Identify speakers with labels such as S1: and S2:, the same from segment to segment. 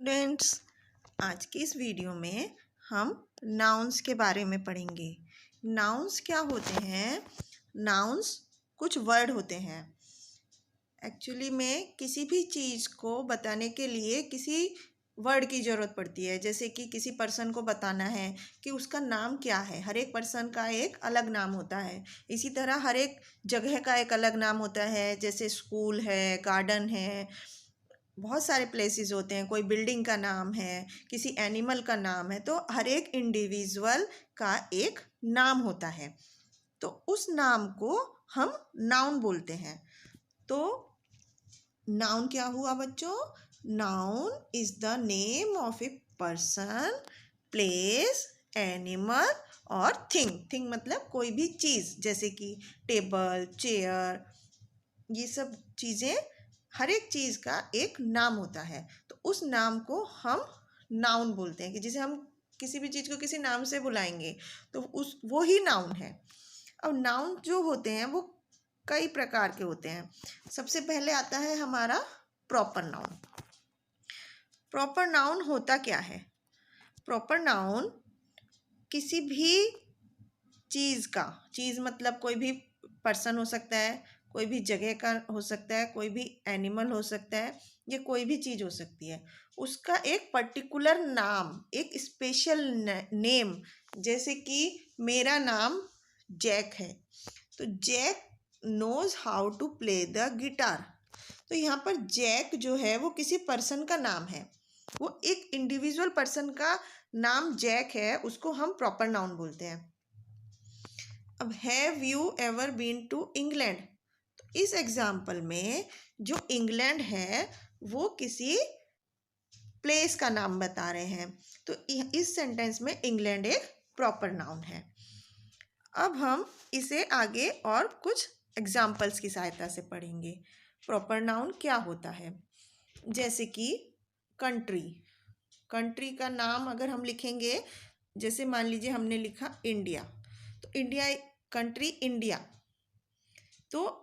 S1: Students, आज की इस वीडियो में हम नाउन्स के बारे में पढ़ेंगे। नाउन्स क्या होते हैं? नाउन्स कुछ वर्ड होते हैं। एक्चुअली में किसी भी चीज़ को बताने के लिए किसी वर्ड की ज़रूरत पड़ती है। जैसे कि किसी पर्सन को बताना है कि उसका नाम क्या है। हर एक पर्सन का एक अलग नाम होता है। इसी तरह हर एक जगह का एक अलग नाम होता है। जैसे स्कूल है, गार्डन है, बहुत सारे प्लेसेस होते हैं। कोई बिल्डिंग का नाम है, किसी एनिमल का नाम है। तो हर एक इंडिविजुअल का एक नाम होता है। तो उस नाम को हम नाउन बोलते हैं। तो नाउन क्या हुआ बच्चों? Noun is the name of a person, place, animal और थिंग। थिंग मतलब कोई भी चीज़, जैसे कि टेबल, चेयर, ये सब चीज़ें, हर एक चीज़ का एक नाम होता है। तो उस नाम को हम नाउन बोलते हैं। कि जिसे हम किसी भी चीज़ को किसी नाम से बुलाएंगे तो वो ही नाउन है। अब नाउन जो होते हैं वो कई प्रकार के होते हैं। सबसे पहले आता है हमारा प्रॉपर नाउन। प्रॉपर नाउन होता क्या है? प्रॉपर नाउन किसी भी चीज़ का, चीज़ मतलब कोई भी पर्सन हो सकता है, कोई भी जगह का हो सकता है, कोई भी एनिमल हो सकता है, ये कोई भी चीज़ हो सकती है। उसका एक पर्टिकुलर नाम, एक स्पेशल नेम। जैसे कि मेरा नाम जैक है, तो Jack knows how to play the guitar. तो यहाँ पर जैक जो है वो किसी पर्सन का नाम है। वो एक इंडिविजुअल पर्सन का नाम जैक है, उसको हम प्रॉपर नाउन बोलते हैं। अब have you ever been to England? तो इस एग्जाम्पल में जो इंग्लैंड है वो किसी प्लेस का नाम बता रहे हैं। तो इस सेंटेंस में इंग्लैंड एक प्रॉपर नाउन है। अब हम इसे आगे और कुछ एग्जाम्पल्स की सहायता से पढ़ेंगे। प्रॉपर नाउन क्या होता है? जैसे कि कंट्री। कंट्री का नाम अगर हम लिखेंगे, जैसे मान लीजिए हमने लिखा इंडिया, तो इंडिया, कंट्री इंडिया, तो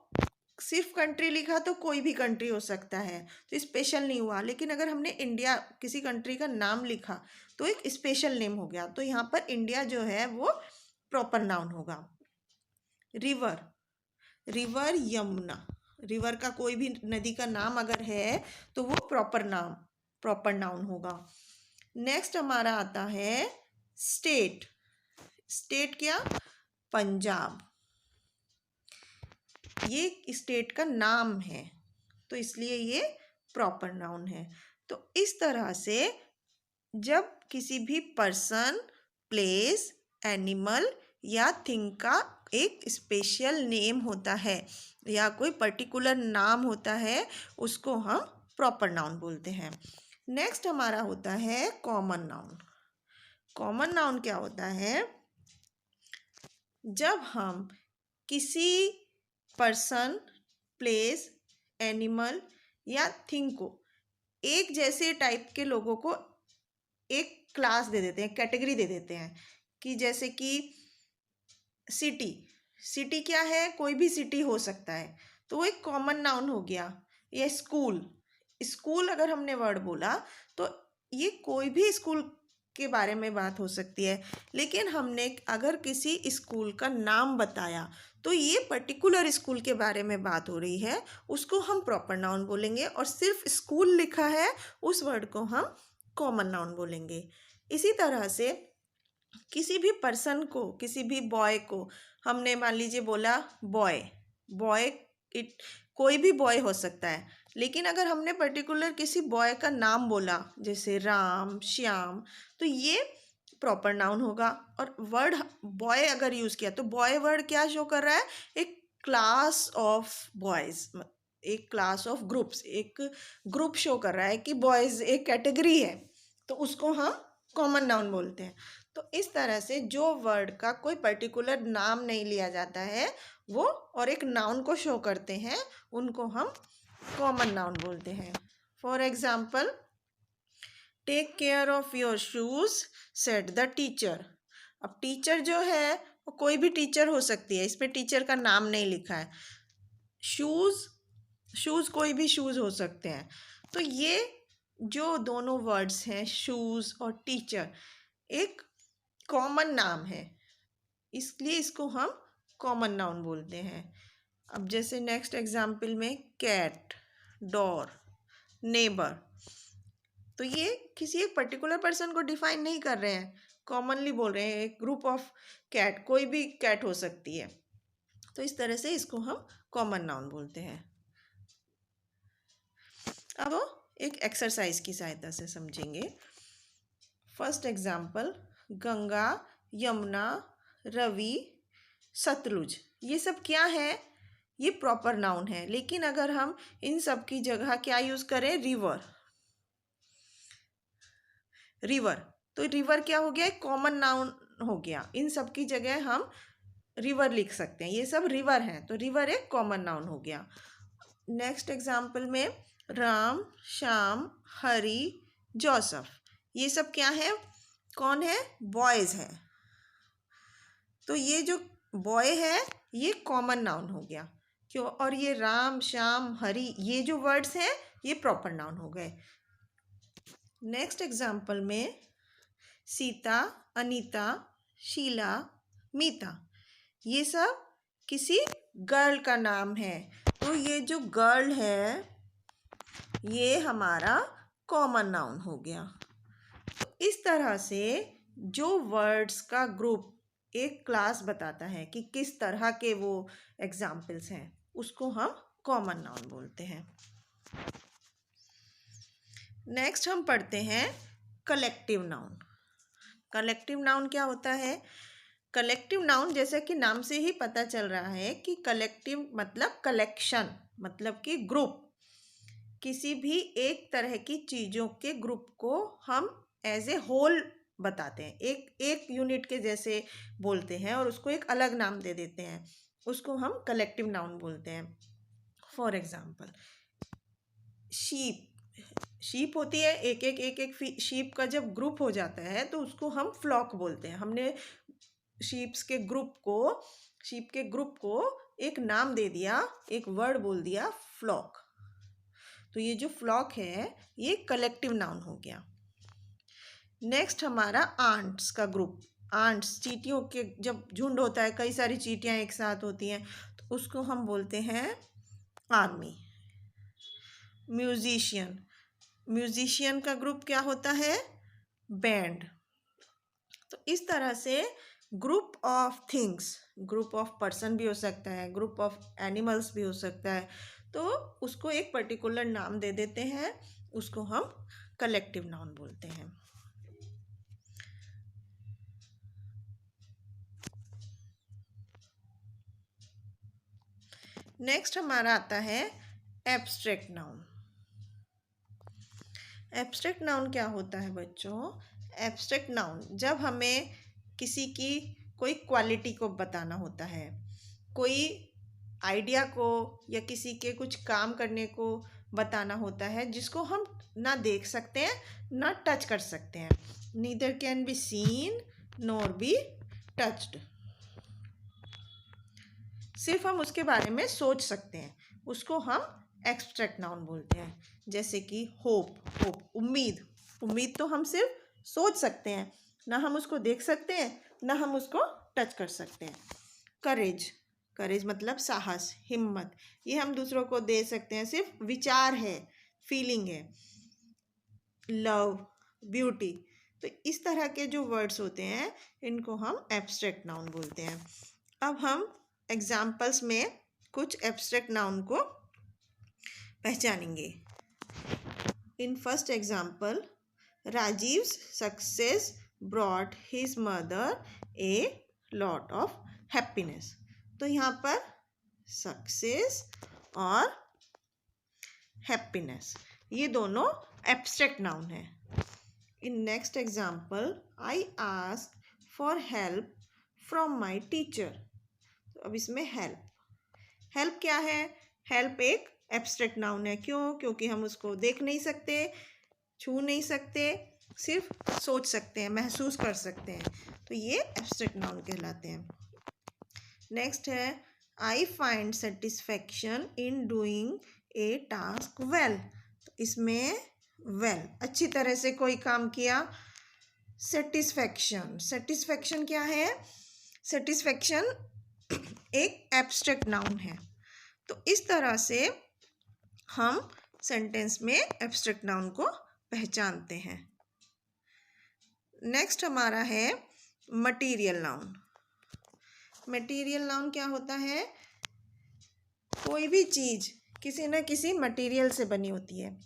S1: सिर्फ कंट्री लिखा तो कोई भी कंट्री हो सकता है, तो स्पेशल नहीं हुआ। लेकिन अगर हमने इंडिया, किसी कंट्री का नाम लिखा तो एक स्पेशल नेम हो गया। तो यहाँ पर इंडिया जो है वो प्रॉपर नाउन होगा। रिवर, रिवर यमुना, रिवर का कोई भी नदी का नाम अगर है तो वो प्रॉपर नाउन होगा। नेक्स्ट हमारा आता है स्टेट। स्टेट क्या? पंजाब, ये स्टेट का नाम है, तो इसलिए ये प्रॉपर नाउन है। तो इस तरह से जब किसी भी पर्सन, प्लेस, एनिमल या थिंग का एक स्पेशल नेम होता है या कोई पर्टिकुलर नाम होता है, उसको हम प्रॉपर नाउन बोलते हैं। नेक्स्ट हमारा होता है कॉमन नाउन। कॉमन नाउन क्या होता है? जब हम किसी पर्सन, प्लेस, एनिमल या थिंग को, एक जैसे टाइप के लोगों को एक क्लास दे देते हैं, कैटेगरी दे देते हैं। कि जैसे कि सिटी, सिटी क्या है? कोई भी सिटी हो सकता है, तो वो एक कॉमन नाउन हो गया। या स्कूल, स्कूल अगर हमने वर्ड बोला तो ये कोई भी स्कूल के बारे में बात हो सकती है। लेकिन हमने अगर किसी स्कूल का नाम बताया तो ये पर्टिकुलर स्कूल के बारे में बात हो रही है, उसको हम प्रॉपर नाउन बोलेंगे। और सिर्फ स्कूल लिखा है, उस वर्ड को हम कॉमन नाउन बोलेंगे। इसी तरह से किसी भी पर्सन को, किसी भी बॉय को हमने मान लीजिए बोला बॉय, बॉय, इट कोई भी बॉय हो सकता है। लेकिन अगर हमने पर्टिकुलर किसी बॉय का नाम बोला, जैसे राम, श्याम, तो ये प्रॉपर नाउन होगा। और वर्ड बॉय अगर यूज़ किया तो बॉय वर्ड क्या शो कर रहा है? एक क्लास ऑफ बॉयज़, एक क्लास ऑफ ग्रुप्स, एक ग्रुप शो कर रहा है कि बॉयज़ एक कैटेगरी है, तो उसको हम कॉमन नाउन बोलते हैं। तो इस तरह से जो वर्ड का कोई पर्टिकुलर नाम नहीं लिया जाता है वो और एक नाउन को शो करते हैं, उनको हम कॉमन नाउन बोलते हैं। For example, take care of your shoes said the teacher. अब टीचर जो है वो कोई भी टीचर हो सकती है, इस पर टीचर का नाम नहीं लिखा है। शूज़, शूज़ कोई भी शूज़ हो सकते हैं। तो ये जो दोनों वर्ड्स हैं शूज़ और टीचर एक कॉमन नाम है, इसलिए इसको हम कॉमन नाउन बोलते हैं। अब जैसे नेक्स्ट एग्जाम्पल में कैट, डोर, नेबर, तो ये किसी एक पर्टिकुलर पर्सन को डिफाइन नहीं कर रहे हैं, कॉमनली बोल रहे हैं एक ग्रुप ऑफ कैट, कोई भी कैट हो सकती है। तो इस तरह से इसको हम कॉमन नाउन बोलते हैं। अब एक एक्सरसाइज की सहायता से समझेंगे। फर्स्ट एग्जाम्पल, गंगा, यमुना, रवि, सतलुज, ये सब क्या है? ये प्रॉपर नाउन है, लेकिन अगर हम इन सब की जगह क्या यूज़ करें? रिवर। रिवर, तो रिवर क्या हो गया? एक कॉमन नाउन हो गया, इन सब की जगह हम रिवर लिख सकते हैं, ये सब रिवर हैं, तो रिवर एक कॉमन नाउन हो गया। नेक्स्ट एग्जाम्पल में राम, श्याम, हरि, जोसेफ, ये सब क्या है? कौन है? बॉयज़ है, तो ये जो बॉय है ये कॉमन नाउन हो गया क्यों? और ये राम, श्याम, हरि, ये जो वर्ड्स हैं ये प्रॉपर नाउन हो गए। नेक्स्ट एग्जाम्पल में सीता, अनीता, शीला, मीता, ये सब किसी गर्ल का नाम है, तो ये जो गर्ल है ये हमारा कॉमन नाउन हो गया। तो इस तरह से जो वर्ड्स का ग्रुप एक क्लास बताता है कि किस तरह के वो एग्जाम्पल्स हैं, उसको हम कॉमन नाउन बोलते हैं। नेक्स्ट हम पढ़ते हैं कलेक्टिव नाउन। कलेक्टिव नाउन क्या होता है? कलेक्टिव नाउन जैसे कि नाम से ही पता चल रहा है कि कलेक्टिव मतलब कलेक्शन, मतलब कि ग्रुप, किसी भी एक तरह की चीज़ों के ग्रुप को हम एज ए होल बताते हैं, एक यूनिट के जैसे बोलते हैं और उसको एक अलग नाम दे देते हैं, उसको हम कलेक्टिव नाउन बोलते हैं। फॉर एग्जांपल शीप, शीप होती है, एक शीप का जब ग्रुप हो जाता है तो उसको हम फ्लॉक बोलते हैं। हमने शीप के ग्रुप को एक नाम दे दिया, एक वर्ड बोल दिया, फ्लॉक, तो ये जो फ्लॉक है ये कलेक्टिव नाउन हो गया। नेक्स्ट हमारा आंट्स का ग्रुप। आंट्स, चींटियों के जब झुंड होता है, कई सारी चींटियां एक साथ होती हैं, तो उसको हम बोलते हैं आर्मी। म्यूजिशियन, म्यूजिशियन का ग्रुप क्या होता है? बैंड। तो इस तरह से group of things, group of person भी हो सकता है, ग्रुप ऑफ एनिमल्स भी हो सकता है, तो उसको एक पर्टिकुलर नाम दे देते हैं, उसको हम कलेक्टिव नाउन बोलते हैं। नेक्स्ट हमारा आता है एब्स्ट्रैक्ट नाउन। एब्स्ट्रैक्ट नाउन क्या होता है बच्चों? एब्स्ट्रैक्ट नाउन जब हमें किसी की कोई क्वालिटी को बताना होता है, कोई आइडिया को या किसी के कुछ काम करने को बताना होता है, जिसको हम ना देख सकते हैं ना टच कर सकते हैं, neither can be seen nor be touched, सिर्फ हम उसके बारे में सोच सकते हैं, उसको हम एब्स्ट्रैक्ट नाउन बोलते हैं। जैसे कि होप, उम्मीद, उम्मीद तो हम सिर्फ सोच सकते हैं, ना हम उसको देख सकते हैं ना हम उसको टच कर सकते हैं। करेज, करेज मतलब साहस, हिम्मत, ये हम दूसरों को दे सकते हैं, सिर्फ विचार है, फीलिंग है। लव, ब्यूटी, तो इस तरह के जो वर्ड्स होते हैं इनको हम एब्स्ट्रैक्ट नाउन बोलते हैं। अब हम एग्जाम्पल्स में कुछ एब्स्ट्रैक्ट नाउन को पहचानेंगे। In first example, Rajiv success brought his mother a lot of happiness, तो यहाँ पर सक्सेस और हैप्पीनेस ये दोनों एब्स्ट्रैक्ट नाउन है। In next example, I ask for help from my teacher, तो अब इसमें हेल्प क्या है? हेल्प एक एब्स्ट्रैक्ट नाउन है, क्यों? क्योंकि हम उसको देख नहीं सकते, छू नहीं सकते, सिर्फ सोच सकते हैं, महसूस कर सकते हैं, तो ये एब्स्ट्रैक्ट नाउन कहलाते हैं। नेक्स्ट है I find satisfaction in doing a task well, तो इसमें वेल, अच्छी तरह से कोई काम किया। सेटिस्फैक्शन, सेटिस्फैक्शन क्या है? सेटिस्फैक्शन एक एब्स्ट्रैक्ट नाउन है। तो इस तरह से हम सेंटेंस में एब्स्ट्रैक्ट नाउन को पहचानते हैं। नेक्स्ट हमारा है मटीरियल नाउन। मटीरियल नाउन क्या होता है? कोई भी चीज़ किसी न किसी मटेरियल से बनी होती है।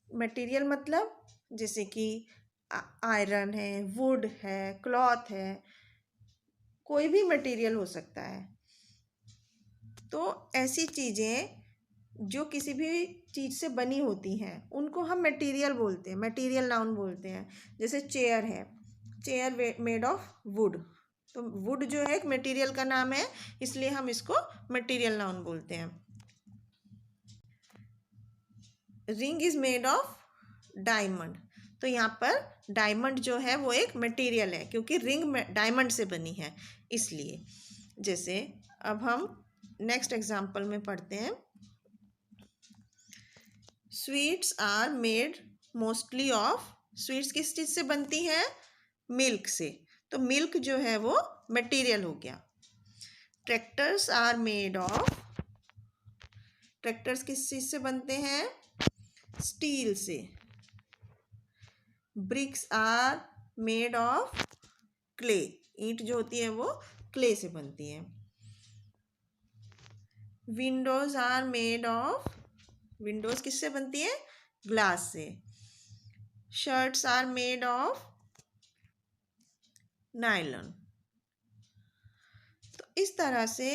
S1: मटेरियल मतलब जैसे कि आयरन है, वुड है, क्लॉथ है, कोई भी मटेरियल हो सकता है। तो ऐसी चीज़ें जो किसी भी चीज़ से बनी होती हैं उनको हम मटेरियल बोलते हैं, मटेरियल नाउन बोलते हैं। जैसे चेयर है, चेयर मेड ऑफ वुड। तो वुड जो है एक मटेरियल का नाम है, इसलिए हम इसको मटेरियल नाउन बोलते हैं। Ring is made of diamond. तो यहाँ पर डायमंड जो है वो एक मटेरियल है, क्योंकि रिंग डायमंड से बनी है इसलिए। जैसे अब हम नेक्स्ट एग्जाम्पल में पढ़ते हैं। Sweets are made mostly of, sweets किस चीज़ से बनती हैं? मिल्क से। तो मिल्क जो है वो मटेरियल हो गया। Tractors are made of, tractors किस चीज़ से बनते हैं? स्टील से। Bricks are made of clay, ईंट जो होती है वो क्ले से बनती है। Windows are made of, windows किससे बनती है? ग्लास से। Shirts are made of nylon. तो इस तरह से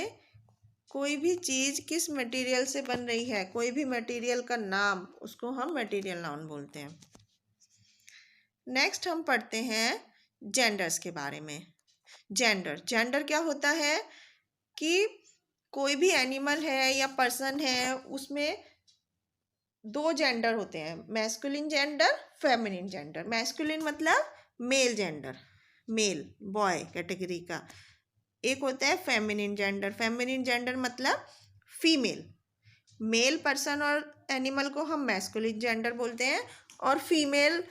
S1: कोई भी चीज़ किस मटेरियल से बन रही है, कोई भी मटेरियल का नाम, उसको हम मटेरियल नाउन बोलते हैं। नेक्स्ट हम पढ़ते हैं जेंडर्स के बारे में। जेंडर, जेंडर क्या होता है कि कोई भी एनिमल है या पर्सन है, उसमें दो जेंडर होते हैं, masculine gender, feminine gender. Masculine मतलब male gender, male boy category का। एक होता है फेमिनिन जेंडर, फेमिनिन जेंडर मतलब फीमेल। मेल पर्सन और एनिमल को हम मैस्कुलिन जेंडर बोलते हैं, और फीमेल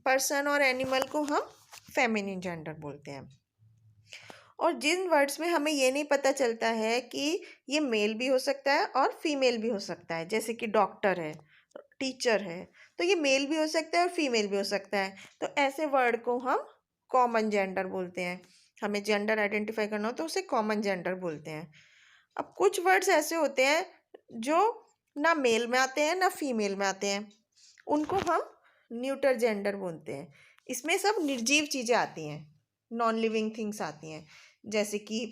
S1: पर्सन और एनिमल को हम फेमिनिन जेंडर बोलते हैं। और जिन वर्ड्स में हमें ये नहीं पता चलता है कि ये मेल भी हो सकता है और फीमेल भी हो सकता है, जैसे कि डॉक्टर है, टीचर है, तो ये मेल भी हो सकता है और फीमेल भी हो सकता है, तो ऐसे वर्ड को हम कॉमन जेंडर बोलते हैं। हमें जेंडर आइडेंटिफाई करना हो तो उसे कॉमन जेंडर बोलते हैं। अब कुछ वर्ड्स ऐसे होते हैं जो ना मेल में आते हैं ना फीमेल में आते हैं, उनको हम न्यूटर जेंडर बोलते हैं। इसमें सब निर्जीव चीज़ें आती हैं, नॉन लिविंग थिंग्स आती हैं, जैसे कि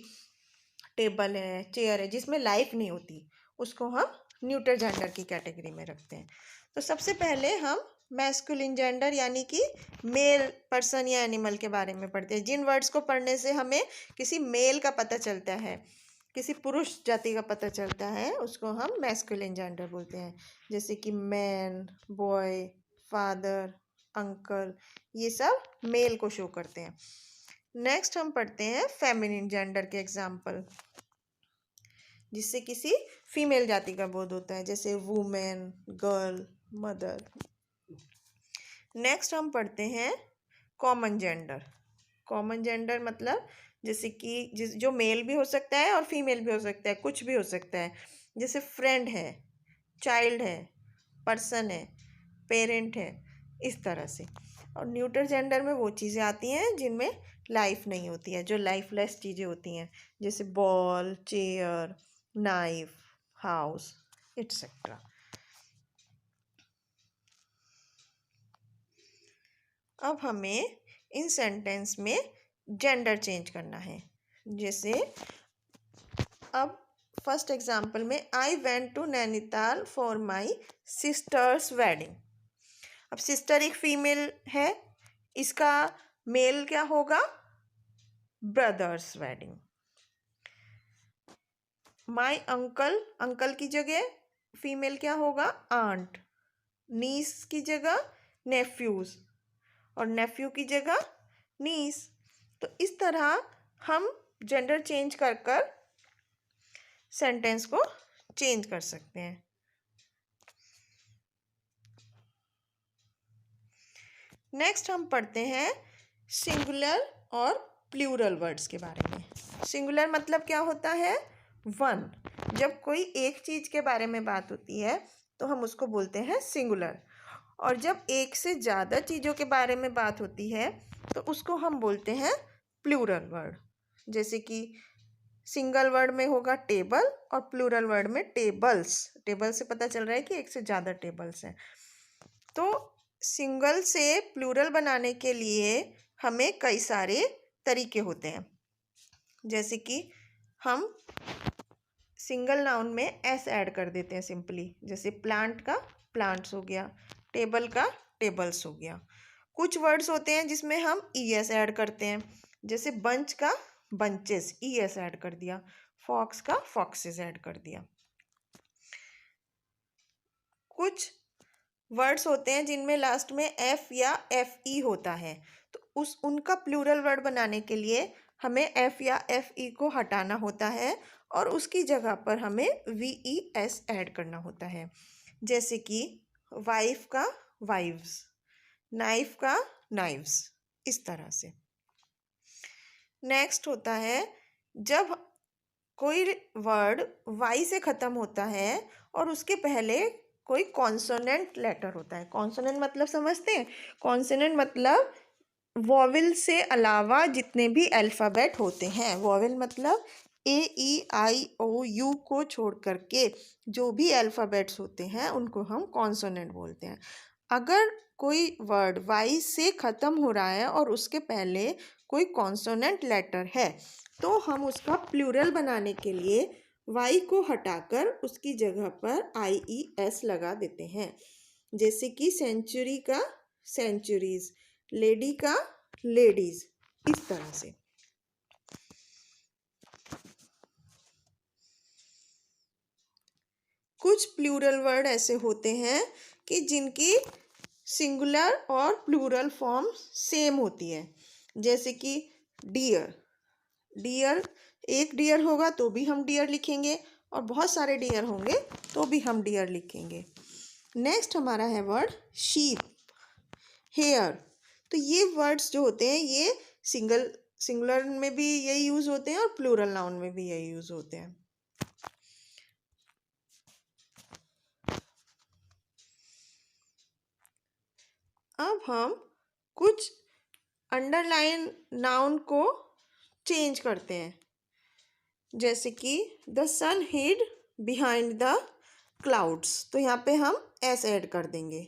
S1: टेबल है, चेयर है, जिसमें लाइफ नहीं होती, उसको हम न्यूटर जेंडर की कैटेगरी में रखते हैं। तो सबसे पहले हम मैस्कुलिन जेंडर यानी कि मेल पर्सन या एनिमल के बारे में पढ़ते हैं। जिन वर्ड्स को पढ़ने से हमें किसी मेल का पता चलता है, किसी पुरुष जाति का पता चलता है, उसको हम मैस्कुलिन जेंडर बोलते हैं। जैसे कि मैन, बॉय, फादर, अंकल, ये सब मेल को शो करते हैं। नेक्स्ट हम पढ़ते हैं फेमिनिन जेंडर के एग्जाम्पल, जिससे किसी फीमेल जाति का बोध होता है, जैसे वुमेन, गर्ल, मदर। नेक्स्ट हम पढ़ते हैं कॉमन जेंडर। कॉमन जेंडर मतलब जैसे कि जो मेल भी हो सकता है और फीमेल भी हो सकता है, कुछ भी हो सकता है, जैसे फ्रेंड है, चाइल्ड है, पर्सन है, पेरेंट है, इस तरह से। और न्यूटर जेंडर में वो चीज़ें आती हैं जिनमें लाइफ नहीं होती है, जो लाइफलेस चीज़ें होती हैं, जैसे ball, chair, knife, house, etcetera. अब हमें इन सेंटेंस में जेंडर चेंज करना है। जैसे अब फर्स्ट एग्जांपल में, I went to Nainital for my sister's wedding. अब सिस्टर एक फीमेल है, इसका मेल क्या होगा? Brother's wedding. My uncle, uncle की जगह फीमेल क्या होगा? आंट। नीस की जगह नेफ्यूज, और नेफ्यू की जगह नीस। तो इस तरह हम जेंडर चेंज कर कर सेंटेंस को चेंज कर सकते हैं। नेक्स्ट हम पढ़ते हैं सिंगुलर और प्लूरल वर्ड्स के बारे में। सिंगुलर मतलब क्या होता है? वन। जब कोई एक चीज़ के बारे में बात होती है तो हम उसको बोलते हैं सिंगुलर, और जब एक से ज़्यादा चीज़ों के बारे में बात होती है तो उसको हम बोलते हैं प्लूरल वर्ड। जैसे कि सिंगल वर्ड में होगा टेबल और प्लूरल वर्ड में टेबल्स। टेबल से पता चल रहा है कि एक से ज़्यादा टेबल्स हैं। तो सिंगल से प्लूरल बनाने के लिए हमें कई सारे तरीके होते हैं। जैसे कि हम सिंगल नाउन में एस ऐड कर देते हैं सिंपली, जैसे प्लांट का प्लांट्स हो गया, टेबल का टेबल्स हो गया। कुछ वर्ड्स होते हैं जिसमें हम ई एस ऐड करते हैं, जैसे बंच का बंचेस, ई एस ऐड कर दिया। फॉक्स का फॉक्सेस ऐड कर दिया। कुछ वर्ड्स होते हैं जिनमें लास्ट में एफ या एफ ई होता है, तो उनका प्लूरल वर्ड बनाने के लिए हमें एफ या एफ ई को हटाना होता है और उसकी जगह पर हमें वी ई एस ऐड करना होता है। जैसे कि वाइफ का वाइव्स, नाइफ का नाइव्स, इस तरह से। नेक्स्ट होता है जब कोई वर्ड वाई से ख़त्म होता है और उसके पहले कोई कॉन्सोनेंट लेटर होता है। कॉन्सोनेंट मतलब समझते हैं? कॉन्सोनेंट मतलब वॉवेल से अलावा जितने भी अल्फ़ाबेट होते हैं। वॉवेल मतलब ए ई आई ओ यू को छोड़ करके जो भी अल्फ़ाबेट्स होते हैं उनको हम कॉन्सोनेंट बोलते हैं। अगर कोई वर्ड वाई से ख़त्म हो रहा है और उसके पहले कोई कॉन्सोनेंट लेटर है तो हम उसका प्लूरल बनाने के लिए वाई को हटाकर उसकी जगह पर आई ई एस लगा देते हैं। जैसे कि सेंचुरी का सेंचुरीज, लेडी का लेडीज, इस तरह से। कुछ प्लूरल वर्ड ऐसे होते हैं कि जिनकी सिंगुलर और प्लूरल फॉर्म सेम होती है। जैसे कि डियर, डियर एक डियर होगा तो भी हम डियर लिखेंगे और बहुत सारे डियर होंगे तो भी हम डियर लिखेंगे। नेक्स्ट हमारा है वर्ड शीप, हेयर। तो ये वर्ड्स जो होते हैं ये सिंगुलर में भी यही यूज़ होते हैं और प्लूरल नाउन में भी यही यूज़ होते हैं। अब हम कुछ अंडरलाइन नाउन को चेंज करते हैं। जैसे कि the sun hid behind the clouds, तो यहाँ पे हम एस ऐड कर देंगे।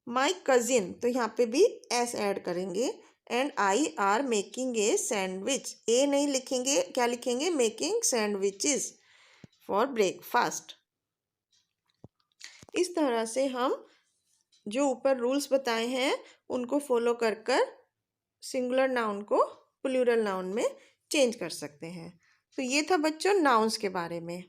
S1: माई कजिन, तो यहाँ पे भी एस ऐड करेंगे। And I are making a sandwich, a नहीं लिखेंगे, क्या लिखेंगे? Making sandwiches for breakfast. इस तरह से हम जो ऊपर रूल्स बताए हैं उनको फॉलो कर कर सिंगुलर नाउन को प्लूरल नाउन में चेंज कर सकते हैं। तो ये था बच्चों नाउन्स के बारे में।